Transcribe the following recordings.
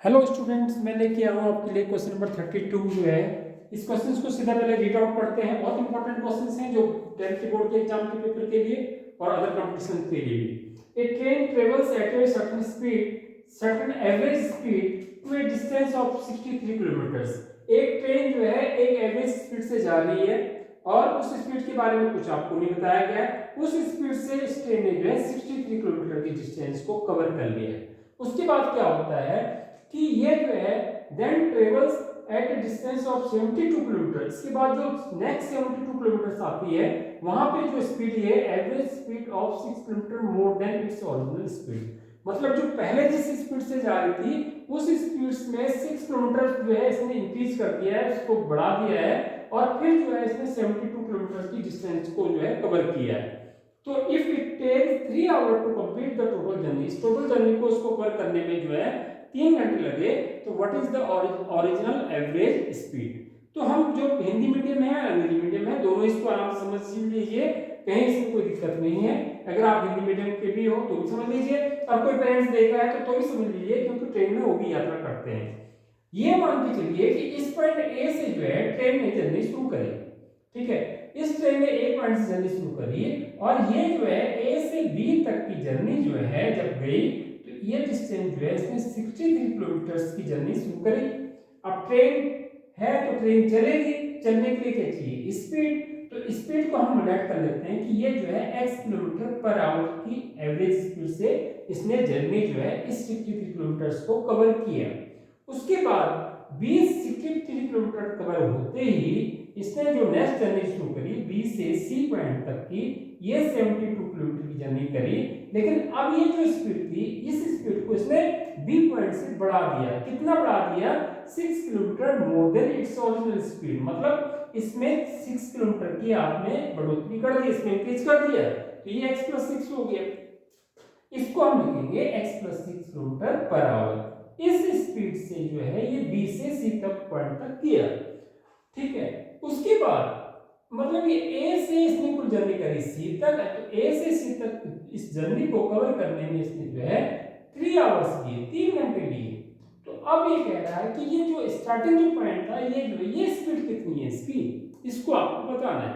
Hello students, मैं लेके आया हूँ आपके लिए क्वेश्चन नंबर 32 जो है। इस क्वेश्चन को सीधा पहले रीड आउट करते हैं। बहुत इंपॉर्टेंट क्वेश्चन हैं जो 10th के बोर्ड के एग्जाम के पेपर के लिए और अदर कंपटीशन के लिए भी। A train travels at a certain speed, certain average speed to a distance of 63 kilometres. एक ट्रेन जो है एक एवरेज स्पीड से जा रही है और उस स्पीड के बारे में कुछ आपको नहीं बताया गया है। उस स्पीड से इस ट्रेन ने जो है 63 किलोमीटर की डिस्टेंस को कवर कर लिया है। उसके बाद क्या होता है कि ये जो है then travels at a distance of 72 kilometre. इसके बाद जो नेक्स्ट 72 किलोमीटर आती है वहां पे जो स्पीड है average speed of 6 kilometre more than its original speed. मतलब जो पहले जिस स्पीड से जा रही थी उस स्पीड में 6 किलोमीटर जो है इसने इंक्रीज कर दिया है, उसको बढ़ा दिया है और फिर जो है इसने 72 किलोमीटर की डिस्टेंस को जो है कवर किया है। तो if it takes 3 hour to complete the total journey, इस टोटल जर्नी को उसको कवर करने में जो है 3 घंटे लगे, तो what is the original average speed. तो हम जो हिंदी मीडियम है अंग्रेजी मीडियम है दोनों इसको आराम से समझ लीजिए, कहीं इसमें कोई दिक्कत नहीं है। अगर आप हिंदी मीडियम के भी हो तो भी समझ लीजिए और कोई पेरेंट्स देख रहा है तो भी समझ लीजिए, क्योंकि ट्रेन में वो भी यात्रा करते हैं। ये मान के चलिए कि इस पॉइंट ए से जो है ट्रेन ने जर्नी शुरू करी, ठीक है। इस ट्रेन ने एक पॉइंट से जर्नी शुरू करी और ये जो है ए से बी तक की जर्नी जो है जब गई तो ये डिस्टेंस जो है इसने 63 किलोमीटर की जर्नी शुरू करी। अब ट्रेन है तो ट्रेन चलेगी, चलने के लिए क्या चाहिए? स्पीड। तो स्पीड को हम नोट कर लेते हैं कि ये जो है x किलोमीटर पर आवर की एवरेज स्पीड से इसने जर्नी जो है इस 63 किलोमीटर को कवर किया। उसके बाद 63 किलोमीटर कवर होते ही इसने जो नेक्स्ट जर्नी शुरू करी बी से सी पॉइंट तक की, ये 72 किलोमीटर की जर्नी करी। लेकिन अब ये जो स्पीड थी इस स्पीड को इसने बी पॉइंट से बढ़ा दिया। कितना बढ़ा दिया? 6 kilometre more than its original speed. मतलब इसमें 6 किलोमीटर की आपने बढ़ोतरी कर दी, इसमें इंक्रीज कर दिया, तो ये x + 6 हो गया। इसको हम लिखेंगे x + 6 किलोमीटर पर आवर। इस स्पीड से जो है ये बी से सी तक पॉइंट तक किया, ठीक है। उसके बाद मतलब ये ए से इसने कुल जर्नी करी सी तक, तो ए से सी तक इस जर्नी को कवर करने में इसने जो है 3 आवर्स लिए, 3 घंटे लिए। तो अब ये कह रहा है कि ये जो स्टार्टिंग जो पॉइंट था ये जो ये स्पीड कितनी है इसकी, इसको आपको बताना है।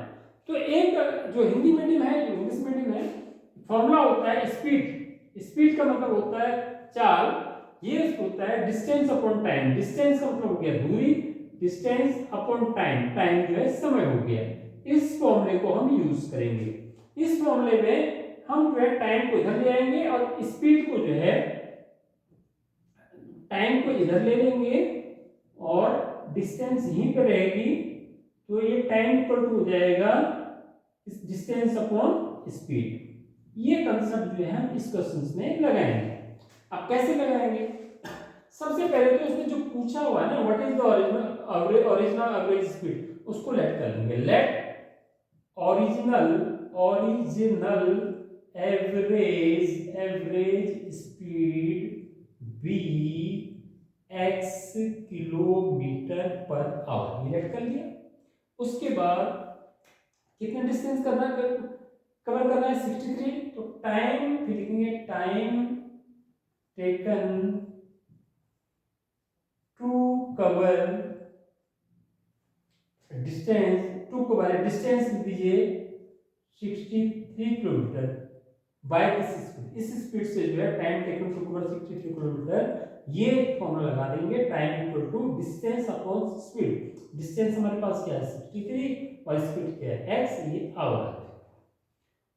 तो एक जो हिंदी मीडियम है जो इंग्लिश मीडियम है, फॉर्मूला होता है स्पीड। स्पीड का मतलब होता है चाल, ये होता है डिस्टेंस अपॉन टाइम। डिस्टेंस का मतलब हो गया दूरी, डिस्टेंस अपॉन टाइम, टाइम जो है समय हो गया। इस फॉर्मूले को हम यूज करेंगे। इस फॉर्मूले में हम जो है टाइम को इधर ले आएंगे और स्पीड को जो है टाइम को इधर ले लेंगे और डिस्टेंस यहीं पे रहेगी, तो ये टाइम इक्वल टू हो जाएगा डिस्टेंस अपॉन स्पीड। ये कंसेप्ट जो है हम इस क्वेश्चन में लगाएंगे। अब कैसे लगाएंगे? सबसे पहले तो उसने जो पूछा हुआ है ना what is the original average speed, उसको लेट कर लेंगे। Let original average speed be x kilometre per hour, ये लेट कर लिया। उसके बाद कितना डिस्टेंस करना है, कवर करना है 63, तो टाइम फिर लिखेंगे time taken to cover distance, to cover distance लिख दीजिए 63 किलोमीटर बाय दिस स्पीड। इस स्पीड से जो है time taken to cover 63 kilometre, ये फॉर्मूला लगा देंगे time equal to distance upon speed. Distance हमारे पास क्या है 63 और स्पीड क्या है x, ये आवर है।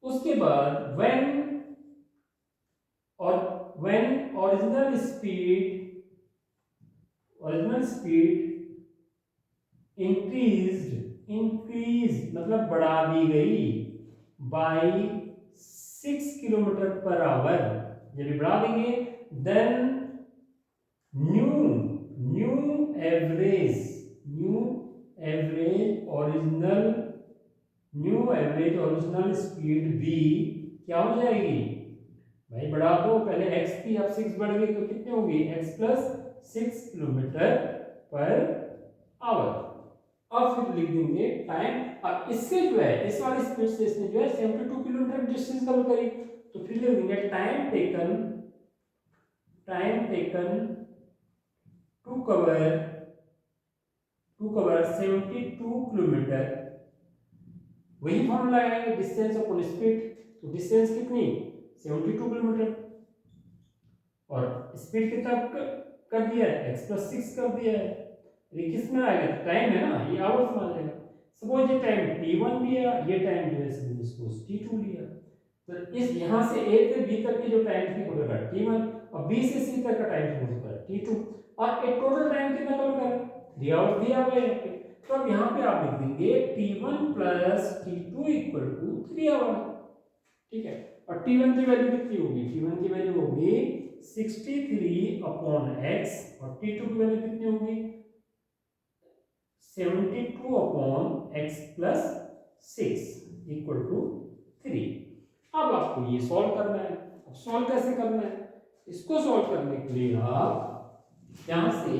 उसके बाद व्हेन ओरिजिनल स्पीड इंक्रीज मतलब बढ़ा दी गई बाय 6 किलोमीटर पर आवर, जब भी बढ़ा देंगे then new average original speed भी क्या हो जाएगी भाई? बढ़ा दो, पहले x की अब 6 बढ़ गई तो कितने होगी x + 6 किलोमीटर पर आवर। अब फिर लिख देंगे टाइम। अब इससे जो है इस वाली स्पीड से इसने जो है 72 किलोमीटर डिस्टेंस कवर करी, तो फिर लिख देंगे time taken to cover 72 kilometre, वही फॉर्मूला लगाएंगे डिस्टेंस अपॉन स्पीड। तो डिस्टेंस कितनी 72 किलोमीटर और स्पीड कितना कर दिया है x+6 कर दिया है। ये किस में आएगा टाइम है ना, ये आवर्स में आ जाएगा। सपोज ये टाइम t1 लिया, ये टाइम जो है सपोज t2 लिया, तो इस यहां से a से b तक की जो टाइम थी वो होगा t1 और b से c तक का टाइम थी वो होगा t2 और एक टोटल टाइम कितना कवर कर 3 आवर्स दिया हुआ है। तो अब यहाँ पे आप लिख देंगे t1 + t2 = 3 आवर, ठीक है। और t1 की वैल्यू कितनी होगी, t1 की वैल्यू होगी 63/x और t2 की वैल्यू कितनी होगी 72/x + 6 = 3। अब आपको ये सॉल्व करना है। अब सॉल्व कैसे करना है, इसको सॉल्व करने के लिए आप यहां से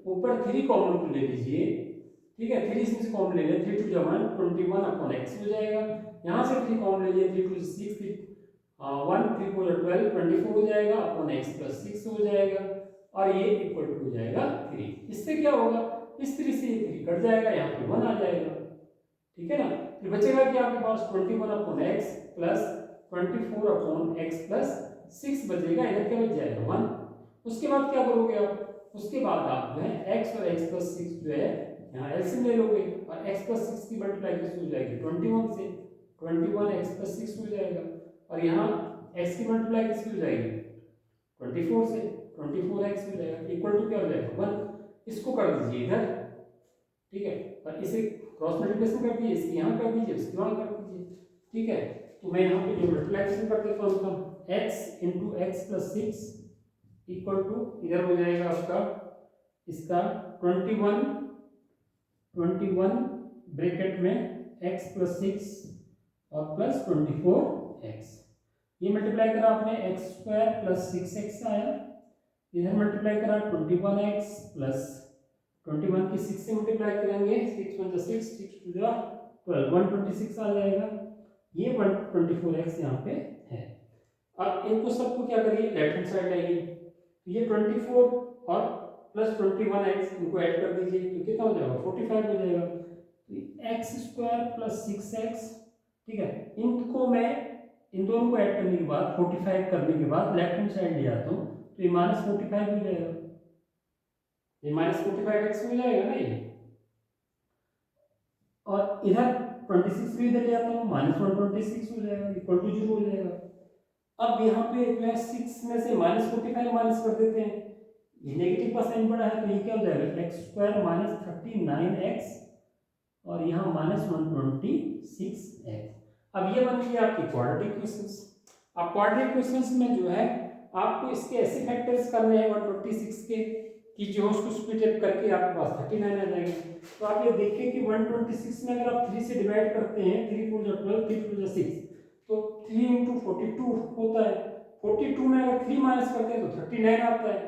ऊपर 3 कॉमन ले लीजिए, ठीक है। 3 इसमें से कॉमन ले लें, 3 2 1 21/x हो जाएगा। यहां से 3 कॉमन ले लिए, 3 2 6 1 3 4 12 24 हो जाएगा अपॉन x + 6 हो जाएगा और ये इक्वल टू हो जाएगा 3। इससे क्या होगा, इस 3 से ये 3 कट जाएगा, यहाँ पे 1 आ जाएगा, ठीक है ना। फिर बचेगा कि आपके पास 21/x + 24/x + 6 बचेगा, इधर क्या बच जाएगा 1। उसके बाद क्या करोगे आप, उसके बाद आप जो है x और x + 6 जो है यहाँ एलसीएम ले लोगे और x + 6 की मल्टीप्लाई किससे हो जाएगी 21 से, 21x + 6 हो जाएगा और यहाँ x की मल्टीप्लाई किससे हो जाएगी 24 से, 24x हो जाएगा इक्वल टू क्या हो जाएगा 1। इसको कर दीजिए इधर, ठीक है, और इसे क्रॉस मल्टीप्लिकेशन कर दीजिए, इसकी यहाँ कर दीजिए, इसकी वहाँ कर दीजिए, ठीक है। तो मैं यहाँ पे जो मल्टीप्लिकेशन कर देता हूँ x × x + 6 इक्वल टू इधर हो जाएगा आपका इसका 21 ब्रैकेट में x + 6 और प्लस 24x। ये मल्टीप्लाई करा आपने x² + 6x आया, इधर मल्टीप्लाई करा 21x + 21 की 6 से मल्टीप्लाई करेंगे, 6 × 6 6 2 12 126 आ जाएगा। ये 124x यहाँ पे है। अब इनको सबको क्या करिए लेफ्ट हैंड साइड लाइए, तो ये 24 और प्लस 21x इनको ऐड कर दीजिए तो कितना हो जाएगा 45 हो जाएगा। तो x² + 6x, ठीक है, इनको मैं इन दोनों को ऐड करने के बाद 45 करने के बाद लेफ्ट हैंड साइड ले आता हूँ तो ये -45 हो जाएगा, ये -45x हो जाएगा ना ये, और इधर 26 भी इधर ले आता हूँ -126 हो जाएगा इक्वल टू 0 हो जाएगा। अब यहाँ पे जो है 6 में से -45 माइनस कर देते हैं, ये नेगेटिव का साइन बड़ा है तो ये क्या हो जाएगा x² - 39x और यहाँ -126x। अब ये बन गई आपकी क्वाड्रेटिक इक्वेशंस। अब क्वाड्रेटिक इक्वेशंस में जो है आपको इसके ऐसे फैक्टर्स करने हैं 126 के कि जो उसको स्प्लिट अप करके आपके पास 39 आ जाएंगे। तो आप ये देखिए कि 126 में अगर आप 3 से डिवाइड करते हैं 3 4 12 3 2 6 तो 3 × 42 होता है, 42 में अगर 3 माइनस करते हैं तो 39 आता है।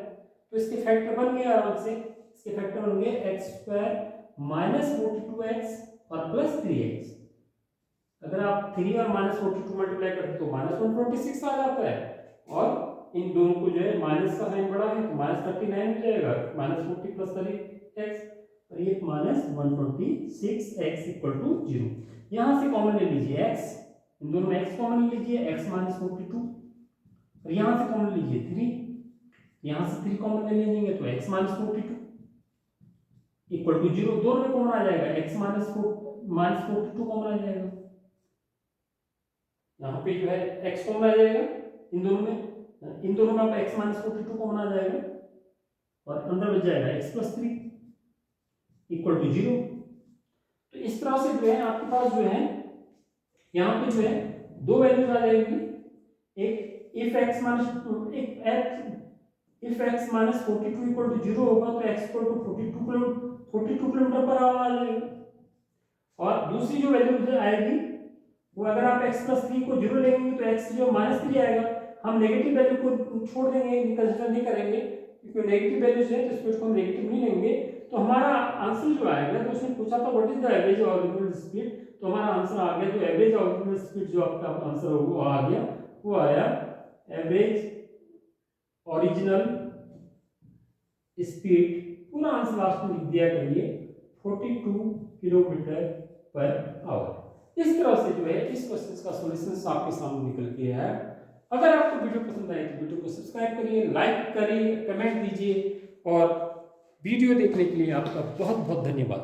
तो इसके फैक्टर बन गए आराम से, इसके फैक्टर बन गए x² - 42x और प्लस 3x। अगर आप 3 और -42 मल्टीप्लाई करते तो -126 आ जाता है और इन दोनों को जो है माइनस का साइन बड़ा है तो -39 हो जाएगा, -40 + 3x और ये -126x = 0। यहाँ से कॉमन ले लीजिए x, इन दोनों में x कॉमन ले लीजिए x - 42 और यहाँ से कॉमन लीजिए 3, यहाँ से 3 कॉमन ले लेंगे तो x - 42 = 0। दोनों में कॉमन आ जाएगा x - 42 कॉमन आ जाएगा, यहाँ पे जो है x कॉमन आ जाएगा इन दोनों में आप x - 42 कॉमन आ जाएगा और अंदर बच जाएगा x + 3 = 0। तो इस तरह से जो है आपके पास जो है यहाँ पे जो है दो वैल्यूज आ जाएंगी, एक if x - 42 = 0 होगा तो x = 42 किलोमीटर पर आवर आ जाएगा और दूसरी जो वैल्यू आएगी वो अगर आप x + 3 को 0 लेंगे तो x जो -3 आएगा, हम नेगेटिव वैल्यू को छोड़ देंगे, कंसीडर नहीं करेंगे क्योंकि नेगेटिव वैल्यूज है तो इसको हम नेगेटिव नहीं लेंगे। तो हमारा आंसर जो आएगा तो उसने पूछा था what is the average original speed, तो हमारा आंसर आ गया, तो एवरेज ऑरिजिनल स्पीड जो आपका आंसर वो आ गया, वो आया एवरेज ओरिजिनल स्पीड पूरा आंसर लास्ट में लिख दिया करिए 42 किलोमीटर पर आवर। इस तरह से जो है इस क्वेश्चन का सॉल्यूशन आपके सामने निकल के है। अगर आपको वीडियो पसंद आए तो वीडियो को सब्सक्राइब करिए, लाइक करिए, कमेंट दीजिए और वीडियो देखने के लिए आपका बहुत बहुत धन्यवाद।